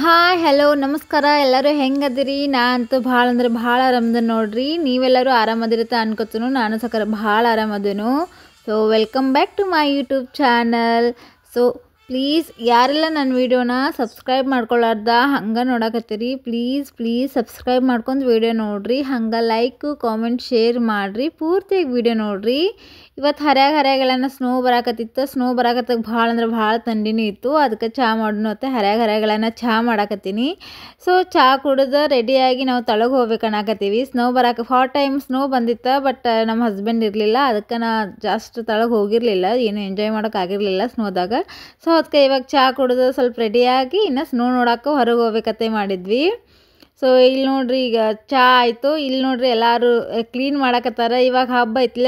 Hi hello ನಮಸ್ಕಾರ ಎಲ್ಲರೂ ಹೆಂಗದಿರಿ. ನಾ ಅಂತೂ ಭಾಳ ಅಂದ್ರೆ ಭಾಳ ಆರಾಮದೀನಿ ನೋಡ್ರಿ. ನೀವೆಲ್ಲರೂ ಆರಾಮದಿರುತ್ತೆ ಅನ್ಕೋತೀನಿ. ನಾನು ಸಕರ ಭಾಳ ಆರಾಮದೇನು. So welcome back to my YouTube channel. So please ಯಾರೆಲ್ಲ ನನ್ನ ವೀಡಿಯೋನ ಸಬ್ಸ್ಕ್ರೈಬ್ ಮಾಡ್ಕೊಳ್ಳಾರ್ದ ಹಂಗೆ ನೋಡಕತ್ತೀರಿ, ಪ್ಲೀಸ್ ಸಬ್ಸ್ಕ್ರೈಬ್ ಮಾಡ್ಕೊಂಡು ವೀಡಿಯೋ ನೋಡಿರಿ. ಹಂಗೆ ಲೈಕು ಕಾಮೆಂಟ್ ಶೇರ್ ಮಾಡಿರಿ, ಪೂರ್ತಿಯಾಗಿ ವೀಡಿಯೋ ನೋಡಿರಿ. ಇವತ್ತು ಹರ್ಯಾಗೆಲ್ಲ ಸ್ನೋ ಬರಾಕತ್ತಿತ್ತು. ಸ್ನೋ ಬರಾಕತ್ತಾಗ ಭಾಳ ಅಂದ್ರೆ ಭಾಳ ಥಂಡಿನೂ ಇತ್ತು. ಅದಕ್ಕೆ ಚಹಾ ಮಾಡೋಣ ಮತ್ತು ಹರ್ಯಾಗೆಲ್ಲ ಚಹಾ ಮಾಡಾಕತ್ತೀನಿ. ಸೊ ಚಹಾ ಕುಡಿದು ರೆಡಿಯಾಗಿ ನಾವು ತಳಗೆ ಹೋಗ್ಬೇಕು ಅನ್ನಕತ್ತೀವಿ. ಸ್ನೋ ಬರಾಕ ಫಾರ್ ಟೈಮ್ ಸ್ನೋ ಬಂದಿತ್ತು, ಬಟ್ ನಮ್ಮ ಹಸ್ಬೆಂಡ್ ಇರಲಿಲ್ಲ. ಅದಕ್ಕೆ ನಾ ಜಾಸ್ಟ್ ತಳಗೆ ಹೋಗಿರಲಿಲ್ಲ, ಏನು ಎಂಜಾಯ್ ಮಾಡೋಕ್ಕಾಗಿರಲಿಲ್ಲ ಸ್ನೋದಾಗ. ಸೊ ಅದಕ್ಕೆ ಇವಾಗ ಚಹಾ ಕುಡಿದು ಸ್ವಲ್ಪ ರೆಡಿಯಾಗಿ ಇನ್ನು ಸ್ನೋ ನೋಡೋಕೆ ಹೊರಗೆ ಹೋಗ್ಬೇಕತ್ತೆ ಮಾಡಿದ್ವಿ. ಸೊ ಇಲ್ಲಿ ನೋಡ್ರಿ, ಈಗ ಚಹಾ ಆಯಿತು. ಇಲ್ಲಿ ನೋಡ್ರಿ ಎಲ್ಲರೂ ಕ್ಲೀನ್ ಮಾಡಕತ್ತಾರ. ಇವಾಗ ಹಬ್ಬ ಐತ್ಲ,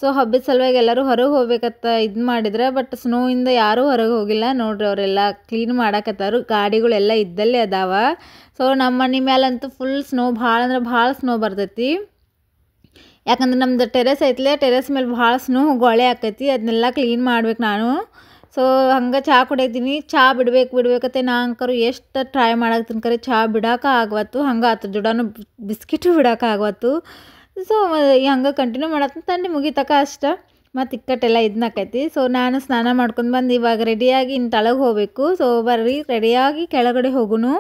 ಸೊ ಹಬ್ಬದ ಸಲುವಾಗಿ ಎಲ್ಲರೂ ಹೊರಗೆ ಹೋಗ್ಬೇಕತ್ತ ಇದು ಮಾಡಿದ್ರೆ, ಬಟ್ ಸ್ನೋಯಿಂದ ಯಾರೂ ಹೊರಗೆ ಹೋಗಿಲ್ಲ ನೋಡ್ರಿ. ಅವರೆಲ್ಲ ಕ್ಲೀನ್ ಮಾಡಕತ್ತಾರು. ಗಾಡಿಗಳೆಲ್ಲ ಇದ್ದಲ್ಲೇ ಅದಾವ. ಸೊ ನಮ್ಮ ಮನೆ ಮೇಲಂತೂ ಫುಲ್ ಸ್ನೋ, ಭಾಳ ಅಂದ್ರೆ ಭಾಳ ಸ್ನೋ ಬರ್ತೈತಿ. ಯಾಕಂದ್ರೆ ನಮ್ದು ಟೆರೆಸ್ ಐತ್ಲೆ, ಟೆರೆಸ್ ಮೇಲೆ ಭಾಳ ಸ್ನೋ ಗೋಳೆ ಆಕೈತಿ. ಅದನ್ನೆಲ್ಲ ಕ್ಲೀನ್ ಮಾಡ್ಬೇಕು ನಾನು. ಸೊ ಹಂಗೆ ಚಹಾ ಕುಡಿಯತ್ತೀನಿ. ಚಹಾ ಬಿಡ್ಬೇಕತ್ತೆ ನಾ ಅಂಕರು ಎಷ್ಟು ಟ್ರೈ ಮಾಡಾಕ್ತೀನಿ, ಕರೆ ಚಹಾ ಬಿಡೋಕೆ ಆಗವತ್ತು. ಹಂಗೆ ಅದ್ರ ಜೋಡನು ಬಿಸ್ಕಿಟು ಬಿಡೋಕೆ ಆಗವತ್ತು. ಸೊ ಹಂಗೆ ಕಂಟಿನ್ಯೂ ಮಾಡತ್ತೀನಿ, ತಂಡಿ ಮುಗಿತಕ ಅಷ್ಟ. ಮತ್ತು ಇಕ್ಕಟ್ಟೆಲ್ಲ ಇದನ್ನಾಕೈತಿ. ಸೊ ನಾನು ಸ್ನಾನ ಮಾಡ್ಕೊಂಡು ಬಂದು ಇವಾಗ ರೆಡಿಯಾಗಿ ಇನ್ನು ತಳಗೆ ಹೋಗಬೇಕು. ಸೊ ಬರ್ರಿ ರೆಡಿಯಾಗಿ ಕೆಳಗಡೆ ಹೋಗುನು.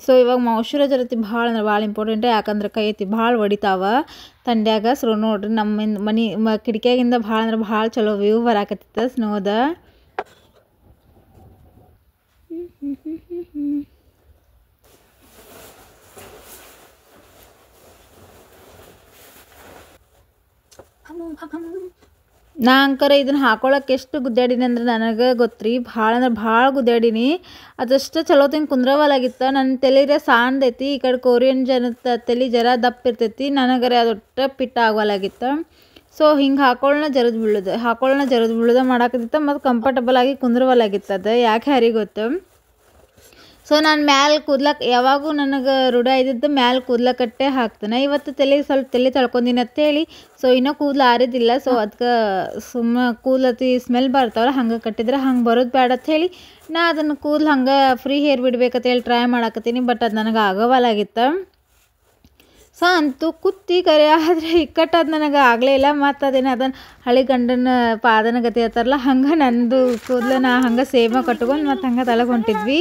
ಸೊ ಇವಾಗ ಮಾಯ್ಶ್ಚರೈಸರ್ ಐತಿ ಭಾಳ ಅಂದ್ರೆ ಭಾಳ ಇಂಪಾರ್ಟೆಂಟ್. ಯಾಕಂದ್ರೆ ಕೈ ಐತಿ ಭಾಳ ಹೊಡಿತಾವ ತಂಡ್ಯಾಗ. ಸೊ ನೋಡ್ರಿ ನಮ್ಮ ಮನೆ ಕಿಟಕಿಯಾಗಿಂದ ಭಾಳ ಅಂದ್ರೆ ಭಾಳ ಚಲೋ ವ್ಯೂ ಬರಾಕತ್ತಿತ್ತು ಸ್ನೋದ. ನಾ ಅಂಕರ ಇದನ್ನು ಹಾಕೊಳಕ್ಕೆ ಎಷ್ಟು ಗುದ್ದಾಡಿನಿ ಅಂದ್ರೆ ನನಗೆ ಗೊತ್ತ್ರಿ. ಭಾಳ ಅಂದ್ರೆ ಭಾಳ ಗುದ್ದಾಡಿನಿ. ಅದಷ್ಟು ಚಲೋ ತಂಗೆ ಕುಂದ್ರವಲಾಗಿತ್ತು. ನನ್ನ ತಲೆರೆ ಸಾಂದೈತಿ. ಈ ಕಡೆ ಕೊರಿಯನ್ ಜನದ ತಲೆ ಜರ ದಪ್ಪ ಇರ್ತೈತಿ. ನನಗರೆ ಅದೊಟ್ಟ ಪಿಟ್ಟ ಆಗವಲಾಗಿತ್ತು. ಸೊ ಹಿಂಗೆ ಹಾಕೊಳ್ಳೋಣ ಜರದ್ ಬೀಳೋದು ಮಾಡಾಕತ್ತಿತ್ತು. ಮತ್ತು ಕಂಫರ್ಟಬಲ್ ಆಗಿ ಕುಂದ್ರವಲಾಗಿತ್ತು. ಅದು ಯಾಕೆ ಯಾರಿಗೆ ಗೊತ್ತು. ಸೊ ನಾನು ಮ್ಯಾಲೆ ಕೂದ್ಲಕ್ಕೆ ಯಾವಾಗೂ ನನಗೆ ರೂಢ ಇದ್ದಿದ್ದು ಮ್ಯಾಲೆ ಕೂದ್ಲಕಟ್ಟೆ ಹಾಕ್ತಾನೆ. ಇವತ್ತು ಸ್ವಲ್ಪ ತಲೆ ತಳ್ಕೊಂಡಿನಿ ಅಂತೇಳಿ ಸೊ ಇನ್ನೂ ಕೂದಲು ಆರಿದಿಲ್ಲ. ಸೊ ಅದಕ್ಕೆ ಸುಮ್ಮನೆ ಕೂದಲತಿ ಸ್ಮೆಲ್ ಬರ್ತಾವಲ್ಲ, ಹಂಗೆ ಕಟ್ಟಿದ್ರೆ ಹಂಗೆ ಬರೋದು ಬೇಡ ಅಂತ ಹೇಳಿ ನಾ ಅದನ್ನು ಕೂದಲು ಹಂಗೆ ಫ್ರೀ ಹೇರ್ ಬಿಡ್ಬೇಕಂತೇಳಿ ಟ್ರೈ ಮಾಡಾಕತ್ತೀನಿ. ಬಟ್ ಅದು ನನಗೆ ಆಗವಲಾಗಿತ್ತು. ಸೊ ಅಂತೂ ಕುತ್ತಿ ಕರೆ ಆದರೆ ಇಕ್ಕಟ್ಟದು ನನಗೆ ಆಗಲೇ ಇಲ್ಲ. ಮತ್ತು ಅದನ್ನು ಹಳೆ ಗಂಡನ ಪಾದನ ಗತಿ ಹೇಳ್ತಾರಲ್ಲ, ಹಂಗೆ ನಂದು ಕೂದಲನ್ನ ಹಂಗೆ ಸೇಮ ಕಟ್ಕೊಂಡು ಮತ್ತು ಹಂಗೆ ತಳಗೆ ಹೊಂಟಿದ್ವಿ.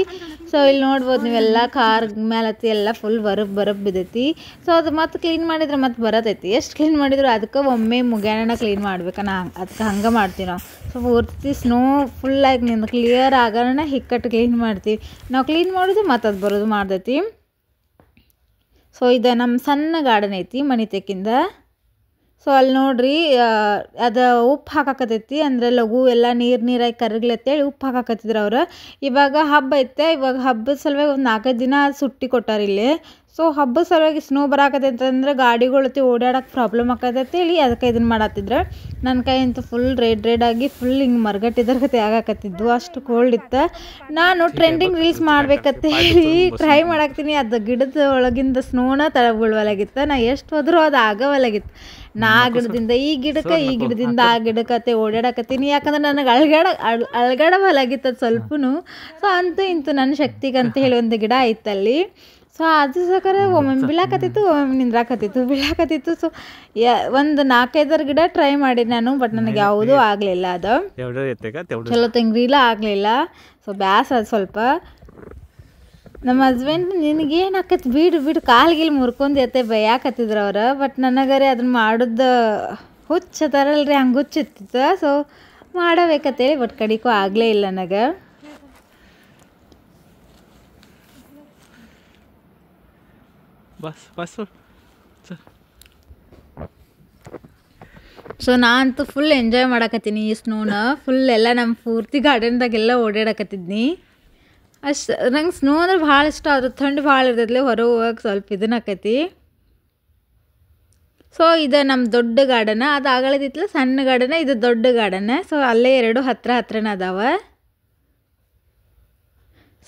ಸೊ ಇಲ್ಲಿ ನೋಡ್ಬೋದು ನೀವೆಲ್ಲ ಕಾರ್ ಮೇಲತ್ತಿ ಎಲ್ಲ ಫುಲ್ ಬರಬ್ ಬಿದ್ದೈತಿ. ಸೊ ಅದು ಮತ್ತೆ ಕ್ಲೀನ್ ಮಾಡಿದ್ರೆ ಮತ್ತೆ ಬರತೈತಿ. ಎಷ್ಟು ಕ್ಲೀನ್ ಮಾಡಿದ್ರು ಅದಕ್ಕೆ ಒಮ್ಮೆ ಮುಗ್ಯಾನ ಕ್ಲೀನ್ ಮಾಡ್ಬೇಕು. ಅದಕ್ಕೆ ಹಂಗೆ ಮಾಡ್ತೀವಿ ನಾವು. ಸೊ ಪೂರ್ತಿ ಸ್ನೋ ಫುಲ್ಲಾಗಿ ನಿಂದು ಕ್ಲಿಯರ್ ಆಗೋಣ ಹಿಕ್ಕಟ್ಟು ಕ್ಲೀನ್ ಮಾಡ್ತೀವಿ ನಾವು. ಕ್ಲೀನ್ ಮಾಡೋದು ಮತ್ತು ಅದು ಬರೋದು ಮಾಡ್ತೈತಿ. ಸೊ ಇದು ನಮ್ಮ ಸಣ್ಣ ಗಾರ್ಡನ್ ಐತಿ ಮನೆ ತೆಕ್ಕಿಂದ. ಸೊ ಅಲ್ಲಿ ನೋಡ್ರಿ ಅದು ಉಪ್ಪು ಹಾಕಾಕತ್ತೈತಿ. ಅಂದರೆ ಲಘು ಎಲ್ಲ ನೀರಾಗಿ ಕರಗ್ಲತ್ತೇಳಿ ಉಪ್ಪು ಹಾಕಾಕತ್ತಿದ್ರು ಅವ್ರು. ಇವಾಗ ಹಬ್ಬ ಐತೆ. ಇವಾಗ ಹಬ್ಬದ ಸಲುವಾಗಿ ಒಂದು 4-5 ದಿನ ಸುಟ್ಟಿ ಕೊಟ್ಟಾರ ಇಲ್ಲಿ. ಸೊ ಹಬ್ಬದ ಸಲುವಾಗಿ ಸ್ನೋ ಬರಾಕತ್ತೈತೆ ಅಂದ್ರೆ ಗಾಡಿಗಳತಿ ಓಡಾಡೋಕೆ ಪ್ರಾಬ್ಲಮ್ ಆಕತ್ತೇಳಿ ಅದಕ್ಕೆ ಇದನ್ನು ಮಾಡತ್ತಿದ್ರು. ನನ್ನ ಕೈ ಅಂತೂ ಫುಲ್ ರೆಡ್ ಆಗಿ ಫುಲ್ ಹಿಂಗೆ ಮರ್ಗಟ್ಟಿದ್ರ ಕತೆ ಆಗಾಕತ್ತಿದ್ವು. ಅಷ್ಟು ಕೋಲ್ಡ್ ಇತ್ತು. ನಾನು ಟ್ರೆಂಡಿಂಗ್ ರೀಲ್ಸ್ ಮಾಡ್ಬೇಕಂತ ಹೇಳಿ ಟ್ರೈ ಮಾಡಾಕ್ತೀನಿ. ಅದು ಗಿಡದ ಒಳಗಿಂದ ಸ್ನೋನ ತಳಗೆ ಬೀಳುವಲಾಗಿತ್ತು. ನಾ ಎಷ್ಟು ಹೋದ್ರೂ ಅದು ಆಗವಲಾಗಿತ್ತು. ನಾ ಗಿಡದಿಂದ ಈ ಗಿಡದಿಂದ ಆ ಗಿಡಕ್ಕೆ ಓಡಾಡಕತ್ತೀನಿ. ಯಾಕಂದ್ರೆ ನನಗೆ ಅಳ್ಗಾಡವಲಾಗಿತ್ತು ಅದು ಸ್ವಲ್ಪನು. ಸೊ ಅಂತೂ ಇಂತೂ ನನ್ನ ಶಕ್ತಿಗಂತ ಹೇಳಿ ಒಂದು ಗಿಡ ಐತಲ್ಲಿ. ಸೊ ಅದು ಸಕರ ಒಮ್ಮೊಮ್ಮೆ ಬೀಳಾಕತ್ತಿತ್ತು, ಒಮ್ಮೊಮ್ಮೆ ನಿಂದ್ರಾಕತ್ತಿತ್ತು. ಸೊ ಒಂದು 4-5 ಗಿಡ ಟ್ರೈ ಮಾಡಿದೆ ನಾನು. ಬಟ್ ನನಗೆ ಯಾವುದೂ ಆಗಲಿಲ್ಲ. ಅದು ಚಲೋ ತೆಂಗ್ರಿಲ್ಲ ಆಗಲಿಲ್ಲ. ಸೊ ಬ್ಯಾಸ್ ಅದು ಸ್ವಲ್ಪ. ನಮ್ಮ ಹಸ್ಬೆಂಡ್ ನಿನಗೇನು ಆಕೈತಿ ಬಿಡು ಕಾಲ್ಗಿಲ್ ಮುರ್ಕೊಂಡು ಬೈಯಾಕತ್ತಿದ್ರು ಅವ್ರು. ಬಟ್ ನನಗರೆ ಅದನ್ನ ಮಾಡೋದು ಹುಚ್ಚತಾರಲ್ರಿ, ಹಂಗೆ ಹುಚ್ಚಿತ್ತಿತ್ತು. ಸೊ ಮಾಡಬೇಕತ್ತೇಳಿ ಬಟ್ ಕಡಿಕೂ ಆಗಲೇ ಇಲ್ಲ ನನಗೆ. ಸೊ ನಾನಂತೂ ಫುಲ್ ಎಂಜಾಯ್ ಮಾಡಾಕತ್ತೀನಿ ಈ ಸ್ನೋನ. ಫುಲ್ ಎಲ್ಲ ನಮ್ಮ ಪೂರ್ತಿ ಗಾರ್ಡನ್ದಾಗೆಲ್ಲ ಓಡಾಡಕತ್ತಿದ್ನಿ. ಅಷ್ಟು ನಂಗೆ ಸ್ನೋ ಅಂದ್ರೆ ಭಾಳ ಇಷ್ಟ. ಅದ್ರ ಥಂಡಿ ಭಾಳ ಇರ್ತೈತ್ಲೆ, ಹೊರಗೆ ಹೋಗಕ್ಕೆ ಸ್ವಲ್ಪ ಇದನ್ನಾಕೈತಿ. ಸೊ ಇದು ನಮ್ಮ ದೊಡ್ಡ ಗಾರ್ಡನ. ಅದು ಆಗಲಿದ್ದಿತ್ತಲ್ಲ ಸಣ್ಣ ಗಾರ್ಡನ, ಇದು ದೊಡ್ಡ ಗಾರ್ಡನ. ಸೊ ಅಲ್ಲೇ ಎರಡು ಹತ್ರನೇ ಅದಾವ.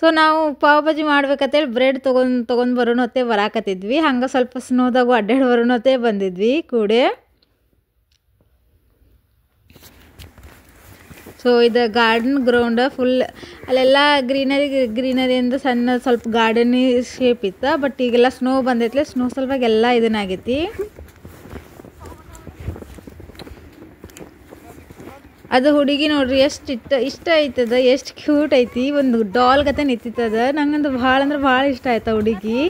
ಸೊ ನಾವು ಪಾವ್ ಭಾಜಿ ಮಾಡ್ಬೇಕಂತೇಳಿ ಬ್ರೆಡ್ ತೊಗೊಂಡು ಬರೋಣ ಬರಾಕತ್ತಿದ್ವಿ. ಹಂಗೆ ಸ್ವಲ್ಪ ಸ್ನೋದಾಗೂ ಅಡ್ಡಾಡಿ ಬರೋಣ ಬಂದಿದ್ವಿ ಕೂಡೆ. ಸೊ ಇದು ಗಾರ್ಡನ್ ಗ್ರೌಂಡ್ ಫುಲ್ ಅಲ್ಲೆಲ್ಲ ಗ್ರೀನರಿ ಅಂದ್ರೆ ಸಣ್ಣ ಸ್ವಲ್ಪ ಗಾರ್ಡನ್ ಶೇಪ್ ಇತ್ತು. ಬಟ್ ಈಗೆಲ್ಲ ಸ್ನೋ ಬಂದೈತ್ಲೆ, ಸ್ನೋ ಸಲುವಾಗಿ ಎಲ್ಲ ಇದನ್ನಾಗೈತಿ. ಅದು ಹುಡುಗಿ ನೋಡ್ರಿ ಎಷ್ಟು ಇಷ್ಟ ಐತದ, ಎಷ್ಟು ಕ್ಯೂಟ್ ಐತಿ. ಒಂದು ಡಾಲ್ ಗತೆ ನಿಂತಿತ್ತದ. ನಂಗಂದು ಭಾಳ ಅಂದ್ರೆ ಭಾಳ ಇಷ್ಟ ಆಯ್ತ ಹುಡುಗಿ.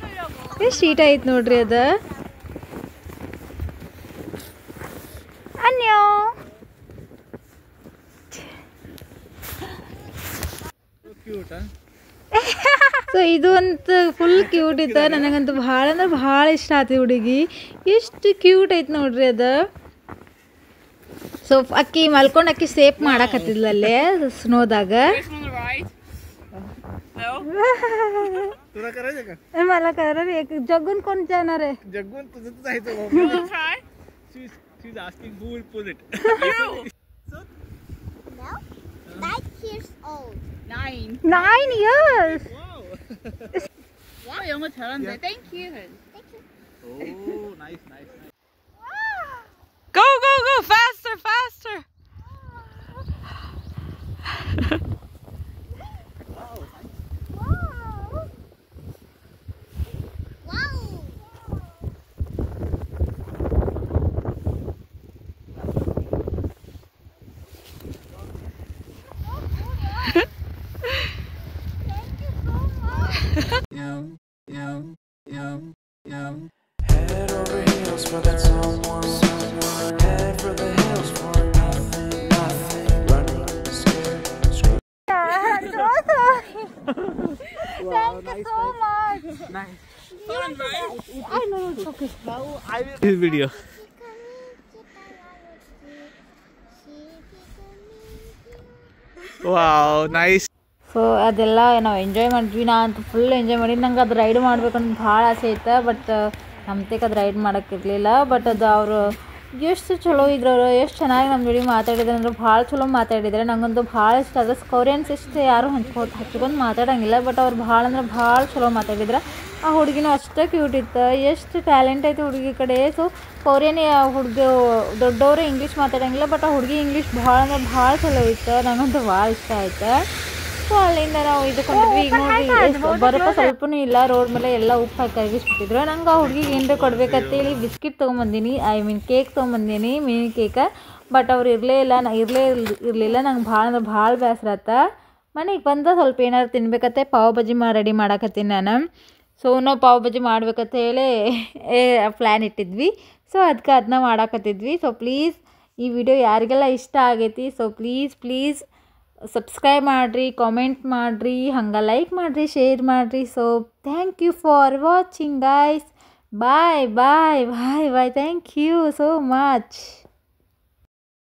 ಎಷ್ಟು ಈಟ ಐತಿ ನೋಡ್ರಿ ಅದ. ಅನ್ಯೋ ಸೊ ಇದು ಅಂತೂ ಫುಲ್ ಕ್ಯೂಟ್ ಇತ್ತ. ನನಗಂತೂ ಭಾಳ ಅಂದ್ರೆ ಭಾಳ ಇಷ್ಟ ಆಯ್ತು ಹುಡುಗಿ. ಎಷ್ಟು ಕ್ಯೂಟ್ ಐತಿ ನೋಡ್ರಿ ಅದ. ಸೊ ಅಕ್ಕಿ ಮಲ್ಕೊಂಡು ಅಕ್ಕಿ ಸೇಫ್ ಮಾಡಕತ್ತಿದ್ಲಲ್ಲೇ ಸ್ನೋದಾಗ. मला करा रे जगून कोण जाणार आहे? जगून तुझं जायचं. She's asking who will pull it. No, 9 years old. 9 years. Yeah. 영어 잘한다. Thank you. Oh, nice. Go, faster, faster. Wow. Head over heels for that someone. Head for the hills for nothing. Running, scared, screaming. Thank you so much. Nice. Fun, right? I know it's okay. This video. Wow, nice. So ಅದೆಲ್ಲ ನಾವು enjoy ಮಾಡಿದ್ವಿ. ನಾ ಅಂತೂ full enjoy ಮಾಡಿ. ನಂಗೆ ಅದು ride ಮಾಡ್ಬೇಕಂತ ಭಾಳ ಆಸೆ ಐತೆ. ಬಟ್ ನಮ್ತೇಕ ಅದು ರೈಡ್ ಮಾಡೋಕ್ಕಿರಲಿಲ್ಲ. ಬಟ್ ಅದು ಅವರು ಎಷ್ಟು ಚಲೋ ಇದ್ರು, ಅವರು ಎಷ್ಟು ಚೆನ್ನಾಗಿ ನಮ್ಮ ಜೋಡಿ ಮಾತಾಡಿದ್ರು ಅಂದ್ರೆ ಭಾಳ ಚಲೋ ಮಾತಾಡಿದ್ದಾರೆ. ನಂಗಂತೂ ಭಾಳ ಇಷ್ಟ ಆದ್ರೆ. ಕೊರಿಯನ್ಸ್ ಇಷ್ಟು ಯಾರು ಹಚ್ಕೊಂಡು ಮಾತಾಡೋಂಗಿಲ್ಲ. ಬಟ್ ಅವ್ರು ಭಾಳ ಅಂದ್ರೆ ಭಾಳ ಚಲೋ ಮಾತಾಡಿದ್ರು. ಆ ಹುಡುಗಿನೂ ಅಷ್ಟೇ ಕ್ಯೂಟ್ ಇತ್ತು. ಎಷ್ಟು ಟ್ಯಾಲೆಂಟ್ ಐತೆ ಹುಡುಗಿ ಕಡೆ. ಸೊ ಕೊರಿಯನ್ ಹುಡುಗಿ ದೊಡ್ಡವರು ಇಂಗ್ಲೀಷ್ ಮಾತಾಡೋಂಗಿಲ್ಲ. ಬಟ್ ಆ ಹುಡುಗಿ ಇಂಗ್ಲೀಷ್ ಭಾಳ ಅಂದ್ರೆ ಭಾಳ ಚಲೋ ಇತ್ತು. ನಂಗಂತೂ ಭಾಳ ಇಷ್ಟ ಆಯ್ತು. ಸೊ ಅಲ್ಲಿಂದ ನಾವು ಇದಕ್ಕೊಂಡ್ವಿ. ಈಗ ನೋಡ್ರಿ ಬರಪ್ಪ ಸ್ವಲ್ಪನೂ ಇಲ್ಲ. ರೋಡ್ ಮೇಲೆ ಎಲ್ಲ ಉಪ್ಪು ಹಾಕಿ ಕರಗಿಸ್ಬಿಟ್ಟಿದ್ರು. ನಂಗೆ ಆ ಹುಡುಗಿಗೆ ಏನರ ಕೊಡ್ಬೇಕಂತೇಳಿ ಬಿಸ್ಕಿಟ್ ತೊಗೊಂಬಂದೀನಿ. ಕೇಕ್ ತೊಗೊಂಬಂದೀನಿ, ಮಿನಿ ಕೇಕ. ಬಟ್ ಅವ್ರು ಇರಲಿಲ್ಲ. ನಂಗೆ ಭಾಳ ಅಂದ್ರೆ ಭಾಳ ಬೇಸರ ಆತ. ಮನೆಗೆ ಬಂದ ಸ್ವಲ್ಪ ಏನಾರು ತಿನ್ಬೇಕತ್ತೆ ಪಾವ್ ಭಾಜಿ ರೆಡಿ ಮಾಡಾಕತ್ತೀನಿ ನಾನು. ಸೊ ನಾವು ಪಾವ್ ಭಾಜಿ ಮಾಡ್ಬೇಕಂತ ಹೇಳಿ ಪ್ಲ್ಯಾನ್ ಇಟ್ಟಿದ್ವಿ. ಸೊ ಅದಕ್ಕೆ ಅದನ್ನ ಮಾಡಾಕತ್ತಿದ್ವಿ. ಸೊ ಪ್ಲೀಸ್ ಈ ವಿಡಿಯೋ ಯಾರಿಗೆಲ್ಲ ಇಷ್ಟ ಆಗೈತಿ ಸೊ ಪ್ಲೀಸ್ ಸಬ್ಸ್ಕ್ರೈಬ್ ಮಾಡಿರಿ, ಕಾಮೆಂಟ್ ಮಾಡಿರಿ, ಹಂಗೆ ಲೈಕ್ ಮಾಡಿರಿ, ಶೇರ್ ಮಾಡಿರಿ. So thank you for watching guys. Bye. Thank you so much.